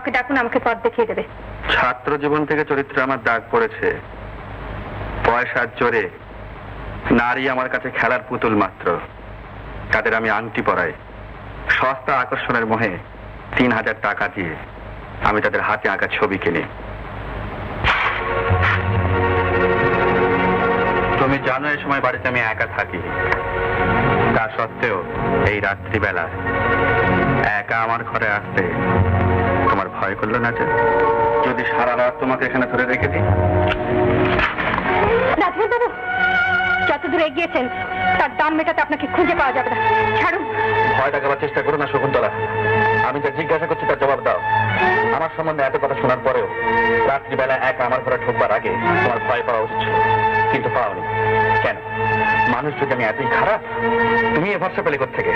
ওকে ডাকুন, আমাকে পথ দেখিয়ে দেবে। ছাত্র জীবন থেকে চরিত্রে আমার দাগ পড়েছে। পয়সার জোরে নারী আমার কাছে খেলার পুতুল মাত্র। তাদের আমি আংটি পরাই, সস্তা আকর্ষণের মোহে 3000 টাকা দিয়ে আমি তাদের হাতে আঁকা ছবি কিনি। তুমি জানো এই সময় বাড়িতে আমি একা থাকি। তা সত্ত্বেও এই রাত্রিবেলা একা আমার ঘরে আসতে তোমার ভয় করলো না? যে যদি সারা রাত তোমাকে এখানে ধরে রেখে দিই? রাজবীর বাবু, যত দূর এগিয়েছেন তার দাম মেটাতে আপনাকে খুঁজে পাওয়া যাবে না। ছাড়ুন। ভয় দেখাবার চেষ্টা করো না শকুন্তলা। আমি যা জিজ্ঞাসা করছি তার জবাব দাও। আমার সম্বন্ধে এত কথা শোনার পরেও রাত্রিবেলা একা আমার ঘরে ঢুকবার আগে তোমার ভয় পাওয়া উচিত ছিল, কিন্তু পাওনি কেন? মানুষ যদি আমি এতই খারাপ, তুমি এ ভরসা পেলে কোথেকে?